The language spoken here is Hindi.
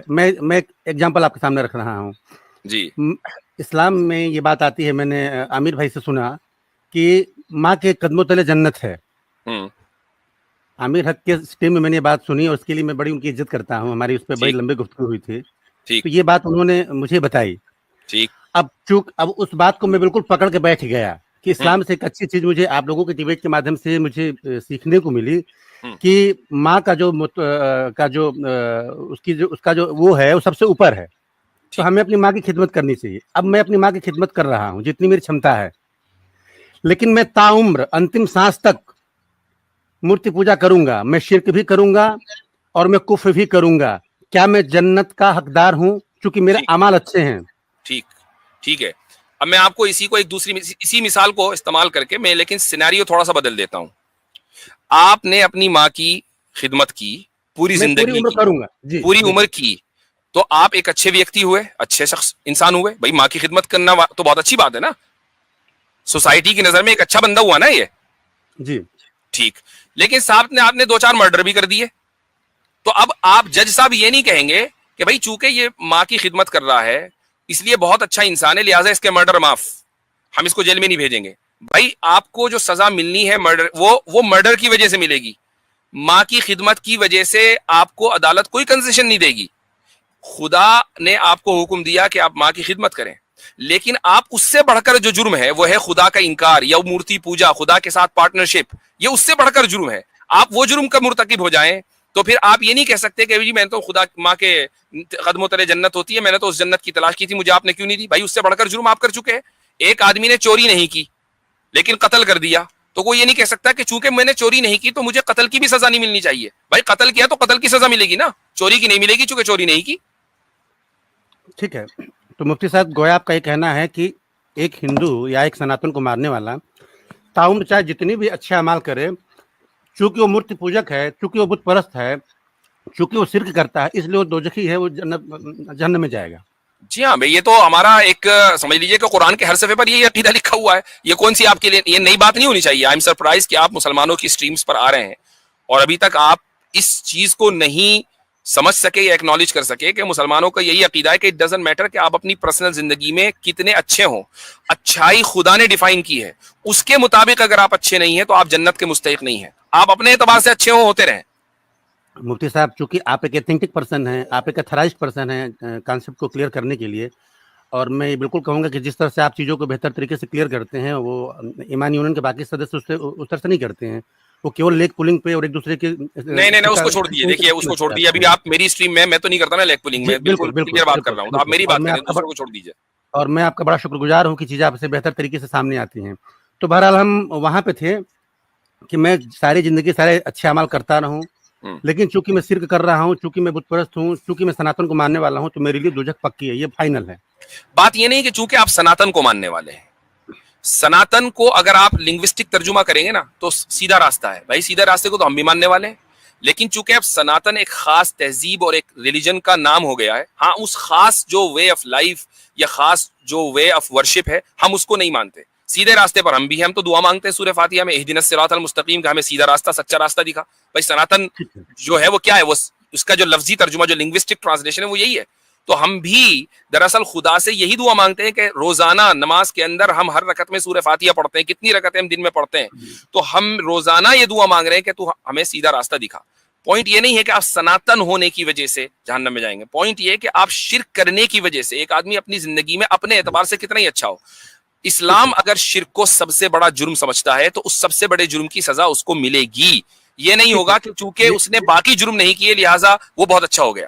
मैं एग्जांपल आपके सामने रख रहा हूँ जी। इस्लाम में ये बात आती है, मैंने आमिर भाई से सुना कि माँ के कदमों तले जन्नत है। आमिर हक के टीम में मैंने ये बात सुनी और उसके लिए मैं बड़ी उनकी इज्जत करता हूँ, हमारी उस पर बड़ी लंबी गुफ्तगू हुई थी। तो ये बात उन्होंने मुझे बताई। ठीक। अब उस बात को मैं बिल्कुल पकड़ के बैठ गया कि इस्लाम से एक अच्छी चीज मुझे आप लोगों के डिबेट के माध्यम से मुझे सीखने को मिली कि माँ का जो उसका जो वो है वो सबसे ऊपर है, तो हमें अपनी माँ की खिदमत करनी चाहिए। अब मैं अपनी माँ की खिदमत कर रहा हूँ जितनी मेरी क्षमता है, लेकिन मैं ताउम्र अंतिम सांस तक मूर्ति पूजा करूंगा, मैं शिर्क भी करूंगा और मैं कुफ्र भी करूंगा। क्या मैं जन्नत का हकदार हूं क्योंकि मेरे अमाल अच्छे हैं? ठीक है। अब मैं आपको इसी मिसाल को इस्तेमाल करके मैं लेकिन सिनेरियो थोड़ा सा बदल देता हूं। आपने अपनी माँ की खिदमत की, पूरी जिंदगी करूंगा जी, पूरी उम्र की, तो आप एक अच्छे व्यक्ति हुए, अच्छे शख्स इंसान हुए। भाई माँ की खिदमत करना तो बहुत अच्छी बात है ना, सोसाइटी की नजर में एक अच्छा बंदा हुआ ना ये जी। ठीक। लेकिन साहब ने आपने 2-4 मर्डर भी कर दिए, तो अब आप जज साहब ये नहीं कहेंगे कि भाई चूंकि ये माँ की खिदमत कर रहा है इसलिए बहुत अच्छा इंसान है, लिहाजा इसके मर्डर माफ, हम इसको जेल में नहीं भेजेंगे। भाई आपको जो सजा मिलनी है मर्डर, वो मर्डर की वजह से मिलेगी। माँ की खिदमत की वजह से आपको अदालत कोई कंसेशन नहीं देगी। खुदा ने आपको हुक्म दिया कि आप माँ की खिदमत करें, लेकिन आप उससे बढ़कर जो जुर्म है वो है खुदा का इनकार या मूर्ति पूजा, खुदा के साथ पार्टनरशिप, ये उससे बढ़कर जुर्म है। आप वो जुर्म का मुर्तकिब हो जाएं तो फिर आप ये नहीं कह सकते कि जी मैं तो खुदा माँ के कदमों तले जन्नत होती है, मैंने तो उस जन्नत की तलाश की थी, मुझे आपने क्यों नहीं दी। भाई उससे बढ़कर जुर्म आप कर चुके हैं। एक आदमी ने चोरी नहीं की लेकिन कत्ल कर दिया, तो कोई ये नहीं कह सकता कि चूंकि मैंने चोरी नहीं की तो मुझे कत्ल की भी सजा नहीं मिलनी चाहिए। भाई कत्ल किया तो कत्ल की सजा मिलेगी ना, चोरी की नहीं मिलेगी चूंकि चोरी नहीं की। ठीक है, तो मुफ्ती साहब गोया आपका ये कहना है कि एक हिंदू या एक सनातन को मारने वाला ताउम्र चाहे जितनी भी अच्छे अमाल करे, चूंकि वो मूर्ति पूजक है, चूंकि वो बुत परस्त है, चूंकि वो शिर्क करता है, इसलिए वो दोजखी है, वो जन्नत में जाएगा। जी हाँ भाई, ये तो हमारा एक समझ लीजिए कि कुरान के हर सफे पर यही अकीदा लिखा हुआ है। ये कौन सी आपके लिए ये नई बात नहीं होनी चाहिए। आई एम सरप्राइज कि आप मुसलमानों की स्ट्रीम्स पर आ रहे हैं और अभी तक आप इस चीज को नहीं समझ सके या एक्नॉलेज कर सके कि मुसलमानों का यही अकीदा है कि इट डजंट मैटर कि आप अपनी पर्सनल जिंदगी में कितने अच्छे हो, अच्छाई खुदा ने डिफाइन की है, उसके मुताबिक अगर आप अच्छे नहीं है तो आप जन्नत के मुस्तहिक नहीं है। आप अपने एतबार से अच्छे होते रहें। मुफ्ती साहब, चूंकि आप एक एथेंटिक पर्सन हैं, आप एक अथराइज्ड पर्सन हैं कॉन्सेप्ट को क्लियर करने के लिए, और मैं ये बिल्कुल कहूंगा कि जिस तरह से आप चीज़ों को बेहतर तरीके से क्लियर करते हैं वो ईमान यूनियन के बाकी सदस्य उस तरह से नहीं करते हैं। वो केवल लेग पुलिंग पे और एक दूसरे के नहीं उसको छोड़ दीजिए। देखिए उसको छोड़ दीजिए, अभी आप मेरी स्ट्रीम में मैं तो नहीं करता ना लेग पुलिंग में, बिल्कुल क्लियर बात कर रहा हूँ। आप मेरी बात करें, दूसरों को छोड़ दीजिए। और मैं आपका बड़ा शुक्रगुजार हूँ कि चीज़ें आपसे बेहतर तरीके से सामने आती हैं। तो बहरहाल हम वहाँ पे थे कि मैं सारी जिंदगी सारे अच्छे अमाल करता रहूं, लेकिन चूंकि मैं शिर्क कर रहा हूं, चूंकि मैं बुत परस्त हूं, चूंकि मैं सनातन को मानने वाला हूं, तो मेरे लिए दोजख पक्की है, ये फाइनल है। बात ये नहीं कि चूंकि आप सनातन को मानने वाले हैं, सनातन को अगर आप लिंग्विस्टिक तर्जुमा करेंगे ना तो सीधा रास्ता है। भाई सीधा रास्ते को तो हम भी मानने वाले हैं, लेकिन चूंकि अब सनातन एक खास तहजीब और एक रिलीजन का नाम हो गया है, हाँ उस खास जो वे ऑफ लाइफ या खास जो वे ऑफ वर्शिप है हम उसको नहीं मानते। सीधे रास्ते पर हम भी हैं, हम तो दुआ मांगते हैं सूरह फातिहा में, इहदिनस सिरातल मुस्तकीम का, हमें सीधा रास्ता सच्चा रास्ता दिखा। भाई सनातन जो है वो क्या है, वो उसका जो लफ्जी तर्जुमा जो लिंग्विस्टिक ट्रांसलेशन है वो यही है। तो हम भी दरअसल खुदा से यही दुआ मांगते हैं कि रोजाना नमाज के अंदर हम हर रकत में सूरह फातिहा पढ़ते हैं, कितनी रकतें हम दिन में पढ़ते हैं, तो हम रोजाना ये दुआ मांग रहे हैं कि तू हमें सीधा रास्ता दिखा। पॉइंट ये नहीं है कि आप सनातन होने की वजह से जहन्नम में जाएंगे, पॉइंट ये है कि आप शिर्क करने की वजह से एक आदमी अपनी जिंदगी में अपने एतबार से कितना ही अच्छा हो। इस्लाम अगर शिर्क को सबसे बड़ा जुर्म समझता है तो उस सबसे बड़े जुर्म की सजा उसको मिलेगी। ये नहीं होगा कि चूंकि उसने बाकी जुर्म नहीं किए लिहाजा वो बहुत अच्छा हो गया।